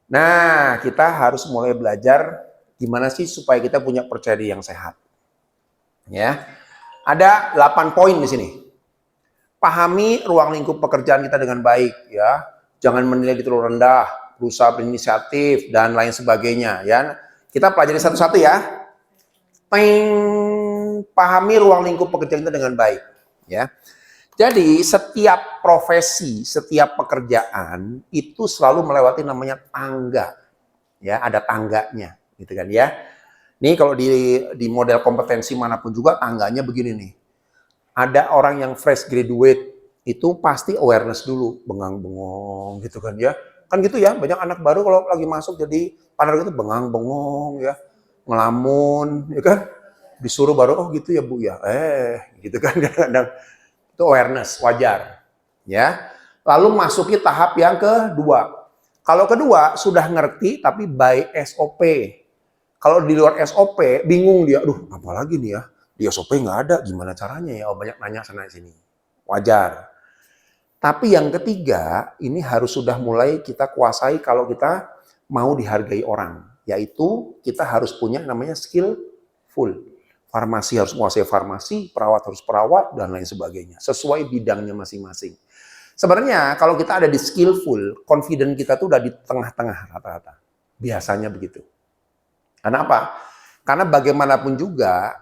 Nah, kita harus mulai belajar gimana sih supaya kita punya percaya diri yang sehat. Ya. Ada 8 poin di sini. Pahami ruang lingkup pekerjaan kita dengan baik, ya. Jangan menilai di terlalu rendah, berusaha berinisiatif dan lain sebagainya, ya. Kita pelajari satu-satu ya. Pahami ruang lingkup pekerjaan kita dengan baik, ya. Jadi setiap profesi, setiap pekerjaan itu selalu melewati namanya tangga, ya. Ada tangganya, gitu kan ya. Nih kalau di model kompetensi manapun juga tangganya begini nih. Ada orang yang fresh graduate itu pasti awareness dulu, bengang-bengong gitu kan ya. Kan gitu ya, banyak anak baru kalau lagi masuk jadi partner gitu bengang-bengong ya, ngelamun ya kan. Disuruh baru oh gitu ya Bu ya. Gitu kan kadang-kadang. Itu awareness, wajar. Ya. Lalu masuki tahap yang kedua. Kalau kedua sudah ngerti tapi by SOP. Kalau di luar SOP, bingung dia, aduh apalagi nih ya, di SOP nggak ada, gimana caranya ya, banyak nanya sana sini. Wajar. Tapi yang ketiga, ini harus sudah mulai kita kuasai kalau kita mau dihargai orang. Yaitu kita harus punya namanya skillful. Farmasi harus menguasai farmasi, perawat harus perawat, dan lain sebagainya. Sesuai bidangnya masing-masing. Sebenarnya kalau kita ada di skillful, confident kita tuh udah di tengah-tengah rata-rata. Biasanya begitu. Karena apa? Karena bagaimanapun juga,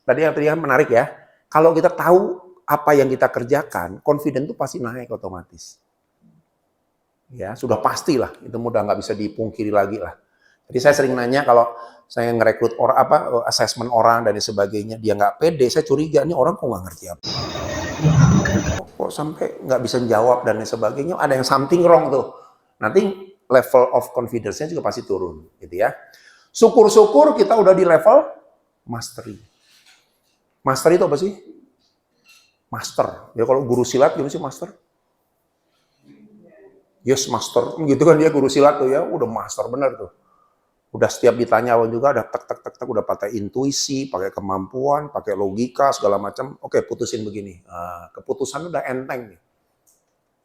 tadi yang menarik ya, kalau kita tahu apa yang kita kerjakan, confident itu pasti naik otomatis. Ya, sudah pastilah, itu mudah nggak bisa dipungkiri lagi lah. Jadi saya sering nanya kalau saya ngerekrut orang assessment orang dan sebagainya, dia nggak pede, saya curiga nih orang kok nggak ngerti apa. Kok sampai nggak bisa jawab dan sebagainya, ada yang something wrong tuh. Nanti level of confidence-nya juga pasti turun, gitu ya. Syukur-syukur kita udah di level mastery. Mastery itu apa sih? Master. Ya kalau guru silat gimana sih master? Yes, master. Gitu kan dia guru silat tuh ya, udah master bener tuh. Udah setiap ditanya juga ada tek udah pakai intuisi, pakai kemampuan, pakai logika segala macam. Oke, putusin begini. Nah, keputusan udah enteng nih.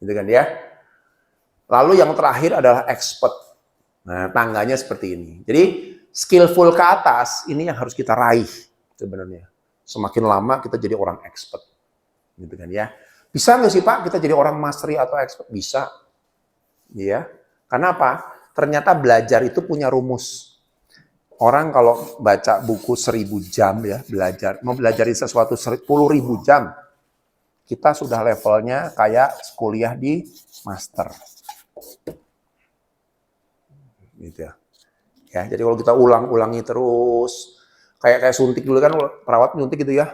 Gitu kan ya. Lalu yang terakhir adalah expert. Nah, tangganya seperti ini. Jadi skillful ke atas ini yang harus kita raih sebenarnya. Semakin lama kita jadi orang expert. Gitu kan ya. Bisa nggak sih Pak kita jadi orang mastery atau expert? Bisa. Ya. Karena apa? Ternyata belajar itu punya rumus. Orang kalau baca buku 1000 jam ya belajar, mau belajarin sesuatu 10.000 jam, kita sudah levelnya kayak kuliah di master. Gitu ya. Ya, jadi kalau kita ulang-ulangi terus, kayak suntik dulu kan perawat nyuntik gitu ya.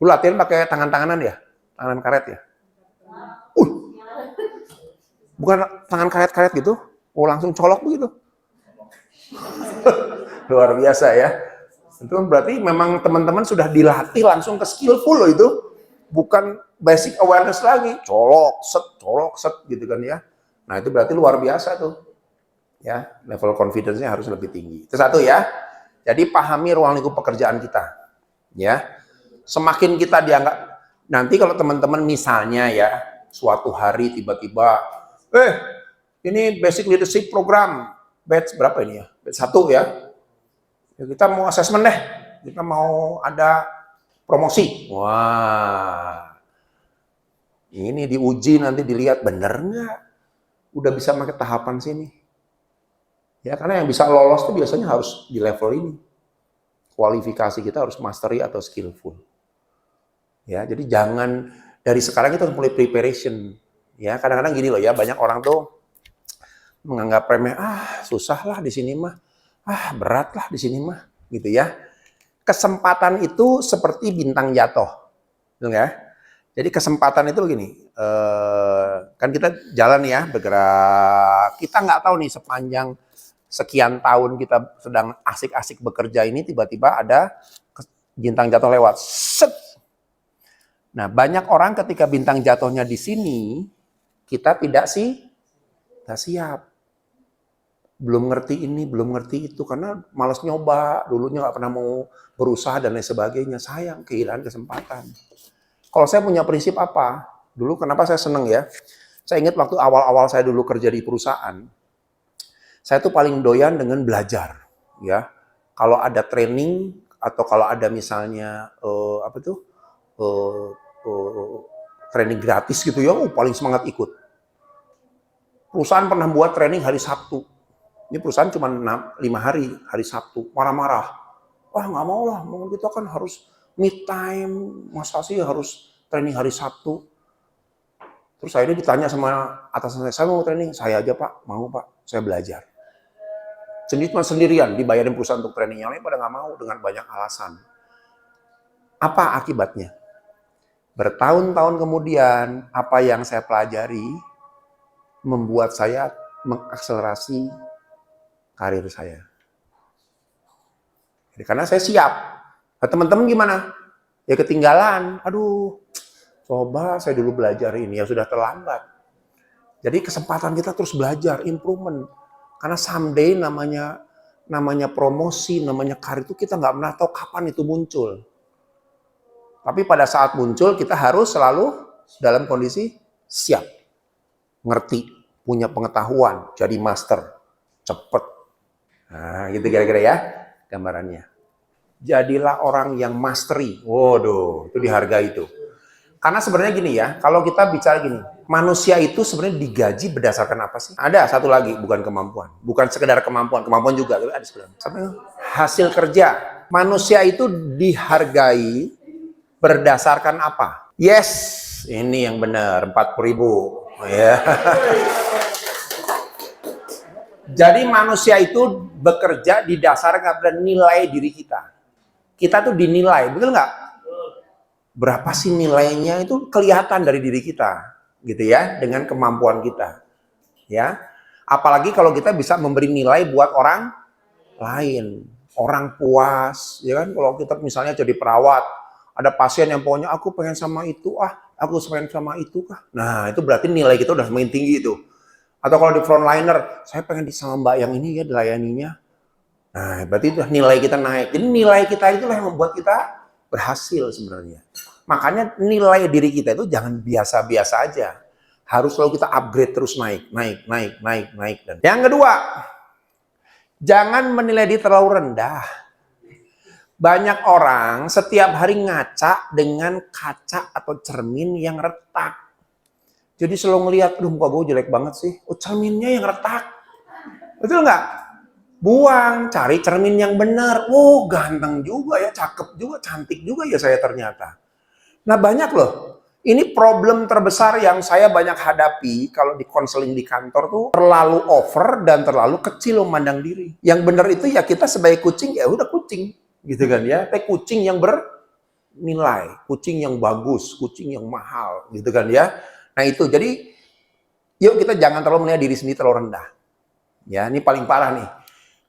Lu latihan pakai tangan-tanganan ya? Tangan karet ya? Bukan tangan karet-karet gitu, oh langsung colok begitu. Luar biasa ya. Itu berarti memang teman-teman sudah dilatih langsung ke skillful loh itu. Bukan basic awareness lagi, colok set gitu kan ya. Nah itu berarti luar biasa tuh. Ya, level confidence-nya harus lebih tinggi. Itu satu ya. Jadi pahami ruang lingkup pekerjaan kita. Ya. Semakin kita dianggap, nanti kalau teman-teman misalnya ya, suatu hari tiba-tiba, ini basic leadership program, batch berapa ini ya? Batch 1 ya. Ya kita mau assessment deh, kita mau ada promosi. Wah, ini diuji nanti dilihat bener nggak? Udah bisa pakai tahapan sini. Ya karena yang bisa lolos itu biasanya harus di level ini. Kualifikasi kita harus mastery atau skillful. Ya, jadi jangan dari sekarang kita harus mulai preparation. Ya, kadang-kadang gini loh ya, banyak orang tuh menganggap remeh, susah lah di sini mah. Berat lah di sini mah, gitu ya. Kesempatan itu seperti bintang jatuh. Betul nggak? Jadi kesempatan itu begini, kan kita jalan ya, bergerak. Kita nggak tahu nih sepanjang sekian tahun kita sedang asik-asik bekerja ini, tiba-tiba ada bintang jatuh lewat. Set. Nah, banyak orang ketika bintang jatuhnya di sini, kita tidak siap. Belum ngerti ini, belum ngerti itu, karena malas nyoba, dulunya nggak pernah mau berusaha dan lain sebagainya. Sayang, kehilangan kesempatan. Kalau saya punya prinsip apa? Dulu kenapa saya seneng ya? Saya ingat waktu awal-awal saya dulu kerja di perusahaan, Saya tuh paling doyan dengan belajar, ya. Kalau ada training atau kalau ada misalnya eh, training gratis gitu ya, paling semangat ikut. Perusahaan pernah buat training hari Sabtu. Ini perusahaan cuma 5 hari, hari Sabtu, marah-marah. Wah nggak mau lah, mau kita kan harus mid time, masa sih harus training hari Sabtu. Terus saya ditanya sama atasan saya mau training, saya aja Pak, mau Pak, saya belajar. Sendirian, dibayarin perusahaan untuk training, yang lain pada nggak mau dengan banyak alasan. Apa akibatnya? Bertahun-tahun kemudian, apa yang saya pelajari membuat saya mengakselerasi karir saya. Jadi, karena saya siap. Nah, teman-teman gimana? Ya ketinggalan. Aduh, coba saya dulu belajar ini, ya sudah terlambat. Jadi kesempatan kita terus belajar, improvement. Karena someday namanya promosi, namanya karir itu kita nggak pernah tahu kapan itu muncul. Tapi pada saat muncul kita harus selalu dalam kondisi siap. Ngerti, punya pengetahuan, jadi master, cepet. Nah, gitu kira-kira ya gambarannya. Jadilah orang yang mastery. Waduh, itu dihargai itu. Karena sebenarnya gini ya, kalau kita bicara gini, manusia itu sebenarnya digaji berdasarkan apa sih? Ada satu lagi, bukan kemampuan. Bukan sekedar kemampuan juga, tapi ada sekedar. Hasil kerja. Manusia itu dihargai berdasarkan apa? Yes, ini yang benar, 40.000. Ya. Jadi manusia itu bekerja didasarkan pada nilai diri kita. Kita tuh dinilai, betul nggak? Berapa sih nilainya itu kelihatan dari diri kita, gitu ya, dengan kemampuan kita, ya. Apalagi kalau kita bisa memberi nilai buat orang lain, orang puas, ya kan? Kalau kita misalnya jadi perawat, ada pasien yang pokoknya aku pengen sama itu, aku pengen sama itu kah? Nah, itu berarti nilai kita udah semakin tinggi itu. Atau kalau di frontliner, saya pengen sama mbak yang ini ya dilayaninya. Nah, berarti itu nilai kita naik. Jadi nilai kita itulah yang membuat kita berhasil sebenarnya. Makanya nilai diri kita itu jangan biasa-biasa aja. Harus selalu kita upgrade terus naik. Dan yang kedua, jangan menilai diri terlalu rendah. Banyak orang setiap hari ngaca dengan kaca atau cermin yang retak. Jadi selalu ngelihat, aduh muka gue jelek banget sih. Oh cerminnya yang retak. Betul nggak? Buang, cari cermin yang benar. Oh ganteng juga ya, cakep juga, cantik juga ya saya ternyata. Nah banyak loh. Ini problem terbesar yang saya banyak hadapi kalau di konseling di kantor tuh terlalu over dan terlalu kecil memandang diri. Yang benar itu ya kita sebagai kucing ya udah kucing. Gitu kan ya. Tapi kucing yang bernilai, kucing yang bagus, kucing yang mahal. Gitu kan ya. Nah itu, jadi yuk kita jangan terlalu melihat diri sendiri terlalu rendah. Ya, ini paling parah nih.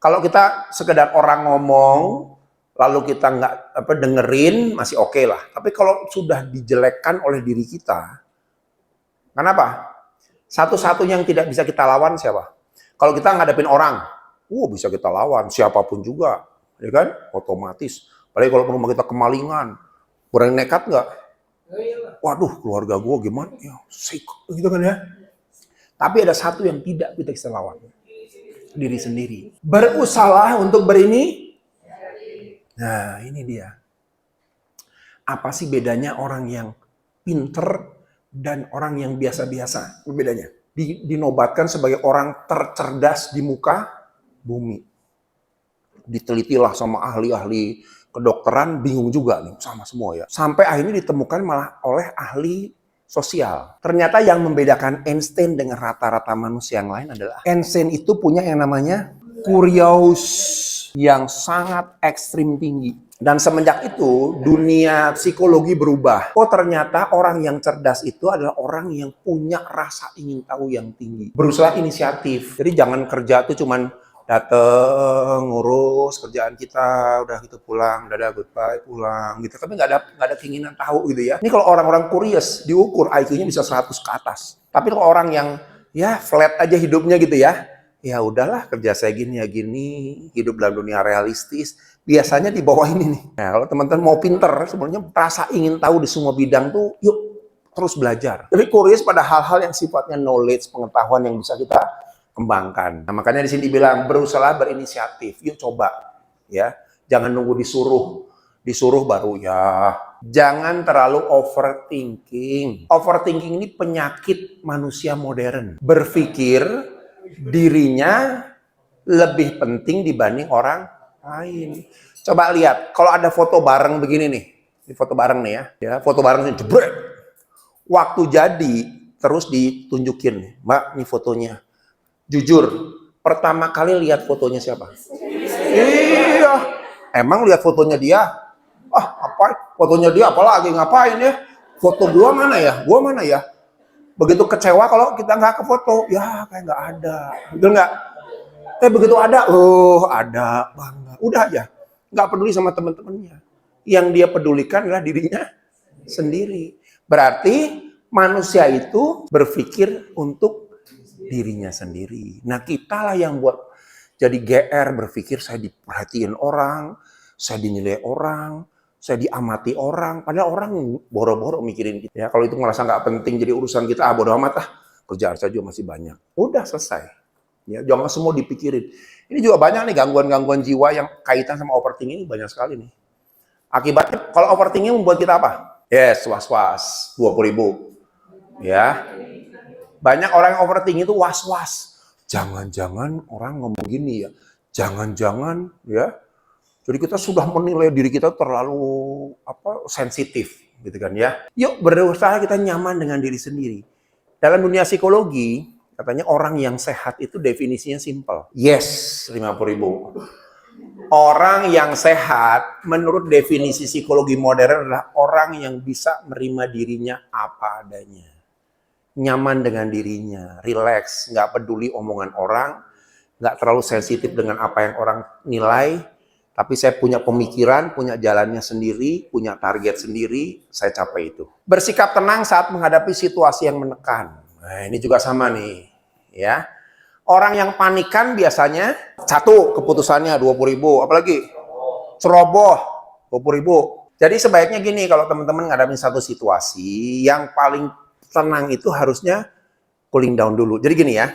Kalau kita sekedar orang ngomong, lalu kita nggak dengerin, masih oke lah. Tapi kalau sudah dijelekkan oleh diri kita, kenapa? Satu-satunya yang tidak bisa kita lawan siapa? Kalau kita ngadepin orang, bisa kita lawan, siapapun juga. Ya kan? Otomatis. Apalagi kalau rumah kita kemalingan, berani nekat nggak? Waduh, keluarga gue gimana? Ya, gitu kan ya. Tapi ada satu yang tidak kita bisa lawan. Diri sendiri. Berusaha untuk berini. Nah, ini dia. Apa sih bedanya orang yang pinter dan orang yang biasa-biasa? Bedanya. Dinobatkan sebagai orang tercerdas di muka bumi. Ditelitilah sama ahli-ahli kedokteran, bingung juga nih sama semua ya. Sampai akhirnya ditemukan malah oleh ahli sosial. Ternyata yang membedakan Einstein dengan rata-rata manusia yang lain adalah Einstein itu punya yang namanya curious yang sangat ekstrim tinggi. Dan semenjak itu dunia psikologi berubah. Oh ternyata orang yang cerdas itu adalah orang yang punya rasa ingin tahu yang tinggi. Berusaha inisiatif. Jadi jangan kerja tuh cuman dateng, ngurus kerjaan kita, udah gitu pulang, dadah goodbye, pulang gitu. Tapi nggak ada keinginan tahu gitu ya. Ini kalau orang-orang curious, diukur IQ-nya bisa 100 ke atas. Tapi kalau orang yang ya flat aja hidupnya gitu ya udahlah kerja saya gini ya gini, hidup dalam dunia realistis, biasanya di bawah ini nih. Nah kalau teman-teman mau pinter, sebenarnya rasa ingin tahu di semua bidang tuh, yuk terus belajar. Jadi curious pada hal-hal yang sifatnya knowledge, pengetahuan yang bisa kita kembangkan. Nah, makanya di sini dibilang berusaha berinisiatif. Yuk coba, ya. Jangan nunggu disuruh baru ya. Jangan terlalu overthinking. Overthinking ini penyakit manusia modern. Berpikir dirinya lebih penting dibanding orang lain. Coba lihat, kalau ada foto bareng begini nih. Ini foto bareng nih ya. Foto bareng ini jebret. Waktu jadi terus ditunjukin, Mbak, ini fotonya. Jujur, pertama kali lihat fotonya siapa? Iya, emang lihat fotonya dia? Apa? Fotonya dia apalagi ngapain ya? Foto gua mana ya? Gua mana ya? Begitu kecewa kalau kita nggak ke foto, ya kayak nggak ada, betul nggak? Begitu ada, ada, bangga. Udah aja, nggak peduli sama teman-temannya. Yang dia pedulikan adalah dirinya sendiri. Berarti manusia itu berpikir untuk dirinya sendiri. Nah, kita lah yang buat jadi GR, berpikir saya diperhatiin orang, saya dinilai orang, saya diamati orang. Padahal orang boro-boro mikirin kita. Ya, kalau itu ngerasa nggak penting jadi urusan kita, bodo amat lah. Kerjaan saya juga masih banyak. Udah selesai. Ya, jangan semua dipikirin. Ini juga banyak nih gangguan-gangguan jiwa yang kaitan sama overthinking ini banyak sekali nih. Akibatnya kalau overthinking membuat kita apa? Yes, was-was, 20.000. Ya. Banyak orang yang overthinking itu was-was. Jangan-jangan orang ngomong gini ya. Jangan-jangan ya. Jadi kita sudah menilai diri kita terlalu sensitif gitu kan ya. Yuk berusaha kita nyaman dengan diri sendiri. Dalam dunia psikologi, katanya orang yang sehat itu definisinya simpel. Yes, 50.000. Orang yang sehat menurut definisi psikologi modern adalah orang yang bisa menerima dirinya apa adanya. Nyaman dengan dirinya, rileks, nggak peduli omongan orang, nggak terlalu sensitif dengan apa yang orang nilai, tapi saya punya pemikiran, punya jalannya sendiri, punya target sendiri, saya capai itu. Bersikap tenang saat menghadapi situasi yang menekan. Nah, ini juga sama nih, ya. Orang yang panikan biasanya, satu, keputusannya 20.000, apalagi ceroboh, 20.000. Jadi sebaiknya gini, kalau teman-teman ngadapin satu situasi, yang paling tenang itu harusnya cooling down dulu. Jadi gini ya,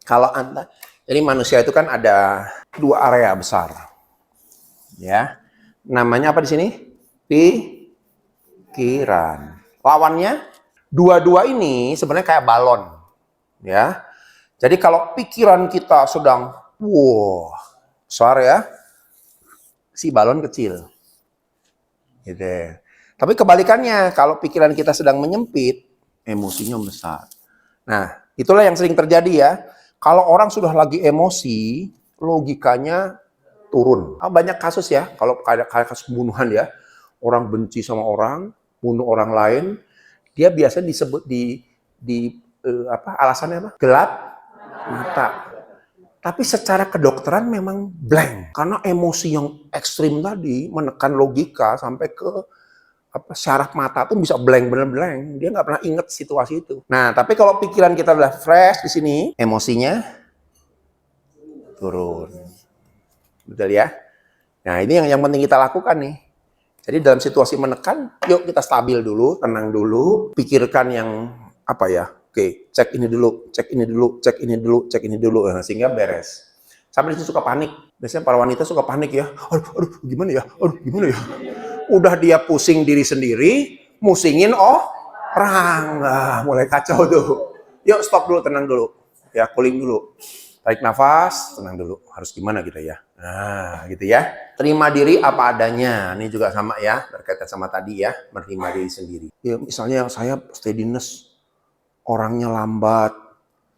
kalau Anda, jadi manusia itu kan ada dua area besar, ya. Namanya apa di sini? Pikiran. Lawannya, dua-dua ini sebenarnya kayak balon, ya. Jadi kalau pikiran kita sedang, besar ya, si balon kecil, gitu. Tapi kebalikannya, kalau pikiran kita sedang menyempit, emosinya besar. Nah, itulah yang sering terjadi ya. Kalau orang sudah lagi emosi, logikanya turun. Banyak kasus ya, kalau ada kasus pembunuhan ya, orang benci sama orang, bunuh orang lain, dia biasanya disebut alasannya apa? Gelap mata. Tapi secara kedokteran memang blank, karena emosi yang ekstrim tadi menekan logika sampai ke syaraf mata tuh bisa blank, bener blank. Dia nggak pernah inget situasi itu. Nah, tapi kalau pikiran kita udah fresh di sini, emosinya turun. Betul ya? Nah, ini yang penting kita lakukan nih. Jadi dalam situasi menekan, yuk kita stabil dulu, tenang dulu, pikirkan yang apa ya? Oke, cek ini dulu, cek ini dulu, cek ini dulu, cek ini dulu, sehingga beres. Sampai itu suka panik. Biasanya para wanita suka panik ya. Aduh, gimana ya? Aduh, gimana ya? Udah dia pusing diri sendiri, musingin orang. Nah, mulai kacau tuh. Yuk stop dulu, tenang dulu. Ya, cooling dulu. Tarik nafas, tenang dulu. Harus gimana kita ya? Nah, gitu ya. Terima diri apa adanya. Ini juga sama ya, berkaitan sama tadi ya, menerima diri sendiri. Ya, misalnya saya steadiness, orangnya lambat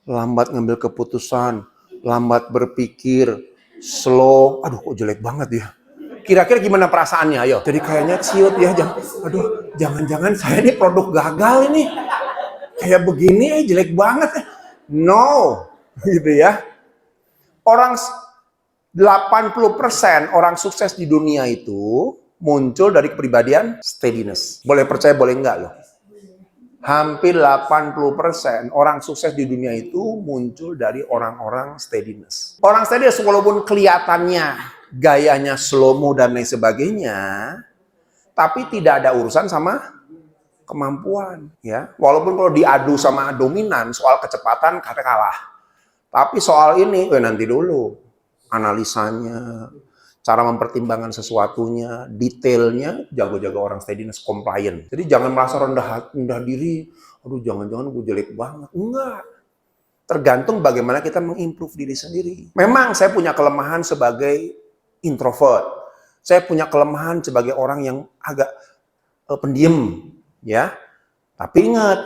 ngambil keputusan, lambat berpikir, slow. Aduh, kok jelek banget ya. Kira-kira gimana perasaannya? Ayo. Jadi kayaknya ciut ya. Jangan-jangan saya ini produk gagal ini. Kayak begini jelek banget. No. Gitu ya. Orang 80% orang sukses di dunia itu muncul dari kepribadian steadiness. Boleh percaya, boleh enggak loh. Hampir 80% orang sukses di dunia itu muncul dari orang-orang steadiness. Orang steadiness walaupun kelihatannya gayanya slow-mo dan lain sebagainya, tapi tidak ada urusan sama kemampuan. Ya, walaupun kalau diadu sama dominan soal kecepatan, kata kalah. Tapi soal ini, nanti dulu. Analisanya, cara mempertimbangkan sesuatunya, detailnya, jago-jago orang steadiness compliant. Jadi jangan merasa rendah diri, aduh jangan-jangan gue jelek banget. Enggak. Tergantung bagaimana kita mengimprove diri sendiri. Memang saya punya kelemahan sebagai introvert. Saya punya kelemahan sebagai orang yang agak pendiam, ya. Tapi ingat,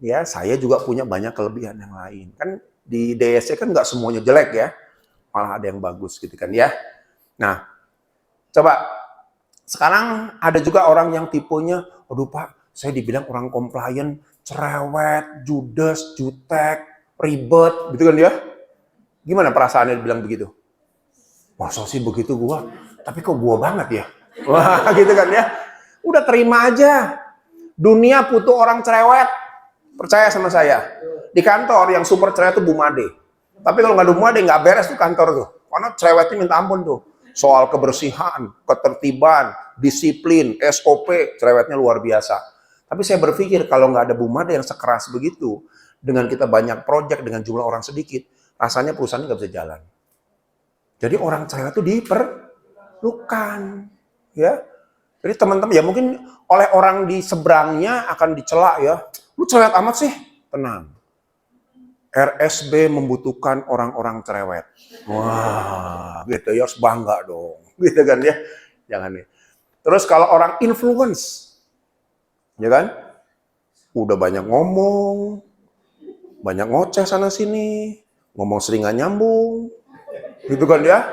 ya saya juga punya banyak kelebihan yang lain. Kan di DSC kan nggak semuanya jelek ya, malah ada yang bagus gitu kan ya. Nah, coba sekarang ada juga orang yang tipenya, aduh Pak, saya dibilang orang compliant, cerewet, judes, jutek, ribet, gitu kan ya. Gimana perasaannya dibilang begitu? Masa sih begitu gua? Tapi kok gua banget ya? Wah, gitu kan ya. Udah terima aja. Dunia butuh orang cerewet. Percaya sama saya. Di kantor yang super cerewet itu Bu Made. Tapi kalau nggak ada Bu Made, nggak beres tuh kantor tuh. Karena cerewetnya minta ampun tuh. Soal kebersihan, ketertiban, disiplin, SOP, cerewetnya luar biasa. Tapi saya berpikir kalau nggak ada Bu Made yang sekeras begitu, dengan kita banyak proyek, dengan jumlah orang sedikit, rasanya perusahaan nggak bisa jalan. Jadi orang cerewet itu diperlukan. Ya. Jadi teman-teman, ya mungkin oleh orang di seberangnya akan dicela ya. Lu cerewet amat sih? Tenang. RSB membutuhkan orang-orang cerewet. Wah, gitu ya, harus bangga dong. Gitu kan ya. Jangan nih. Terus kalau orang influence, ya kan? Udah banyak ngomong, banyak ngoceh sana sini, ngomong sering gak nyambung. Gitu kan ya.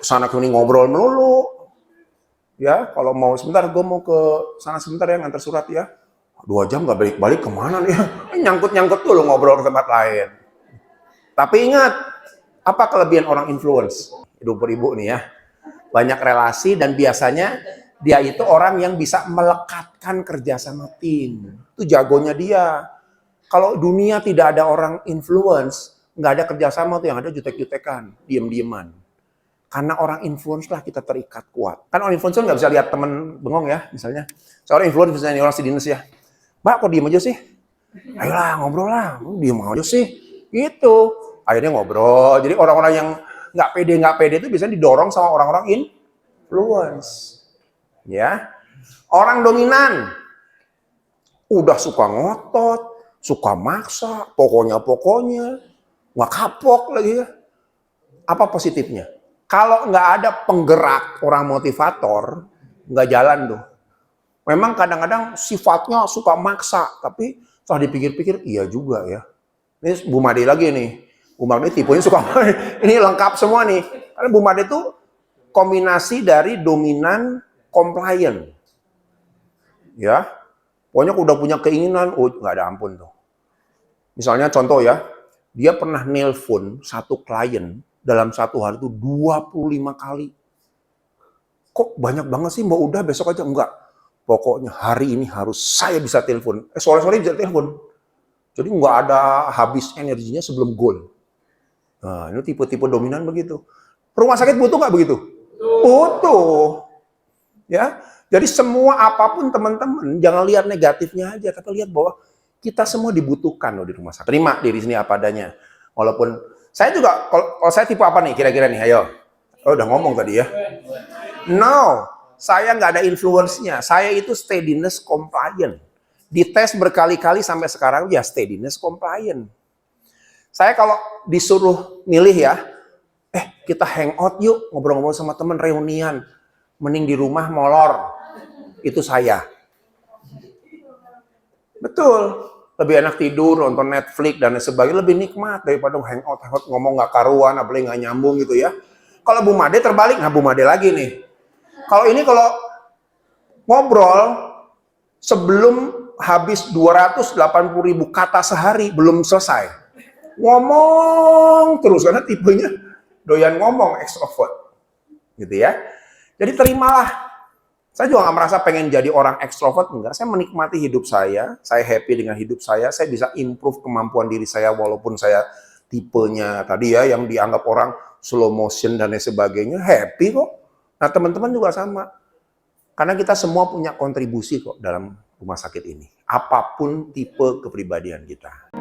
Kesana kini ngobrol melulu. Ya, kalau mau sebentar, gue mau ke sana sebentar ya, ngantar surat ya. 2 jam gak balik-balik kemana nih ya? Nyangkut-nyangkut dulu ngobrol ke tempat lain. Tapi ingat, apa kelebihan orang influence? 20.000 nih ya. Banyak relasi dan biasanya dia itu orang yang bisa melekatkan kerja sama tim. Itu jagonya dia. Kalau dunia tidak ada orang influence, nggak ada kerjasama tuh, yang ada jutek-jutekan, diem-dieman. Karena orang influence lah kita terikat kuat. Kan orang influencer nggak bisa lihat temen bengong ya, misalnya. Seorang influencer misalnya orang steadiness ya. Mbak, kok diem aja sih? Ayolah, ngobrol lah. Diem aja sih. Gitu. Akhirnya ngobrol. Jadi orang-orang yang nggak pede itu biasanya didorong sama orang-orang influence. Ya. Orang dominan. Udah suka ngotot, suka maksa, pokoknya. Nggak kapok lagi ya. Apa positifnya? Kalau nggak ada penggerak, orang motivator, nggak jalan tuh. Memang kadang-kadang sifatnya suka maksa, tapi setelah dipikir-pikir, iya juga ya. Ini Bu Made lagi nih. Bu Made tipenya suka, ini lengkap semua nih. Karena Bu Made itu kombinasi dari dominan, compliant. Ya, pokoknya udah punya keinginan, nggak ada ampun tuh. Misalnya contoh ya, dia pernah nelpon satu klien, dalam satu hari itu 25 kali. Kok banyak banget sih, Mbak? Udah besok aja. Enggak. Pokoknya hari ini harus saya bisa telepon. Sore-sore bisa telepon. Jadi nggak ada habis energinya sebelum goal. Nah, ini tipe-tipe dominan begitu. Rumah sakit butuh nggak begitu? Butuh. Ya. Jadi semua apapun teman-teman, jangan lihat negatifnya aja, tapi lihat bahwa kita semua dibutuhkan loh di rumah sakit. Terima diri sini apa adanya. Walaupun saya juga, kalau saya tipe apa nih kira-kira nih, ayo. Oh, udah ngomong tadi ya. No, saya nggak ada influence-nya. Saya itu steadiness compliant. Dites berkali-kali sampai sekarang, ya steadiness compliant. Saya kalau disuruh milih ya, kita hangout yuk, ngobrol-ngobrol sama temen, reunian. Mending di rumah molor. Itu saya. Betul. Lebih enak tidur, nonton Netflix, dan sebagainya. Lebih nikmat daripada hangout ngomong nggak karuan, apalagi nggak nyambung gitu ya. Kalau Bu Made terbalik, nah Bu Made lagi nih. Kalau ngobrol, sebelum habis 280.000 kata sehari, belum selesai. Ngomong terus, karena tipenya doyan ngomong, extrovert. Gitu ya. Jadi terimalah. Saya juga nggak merasa pengen jadi orang ekstrovert, enggak. Saya menikmati hidup saya happy dengan hidup saya bisa improve kemampuan diri saya walaupun saya tipenya tadi ya, yang dianggap orang slow motion dan lain sebagainya, happy kok. Nah teman-teman juga sama. Karena kita semua punya kontribusi kok dalam rumah sakit ini. Apapun tipe kepribadian kita.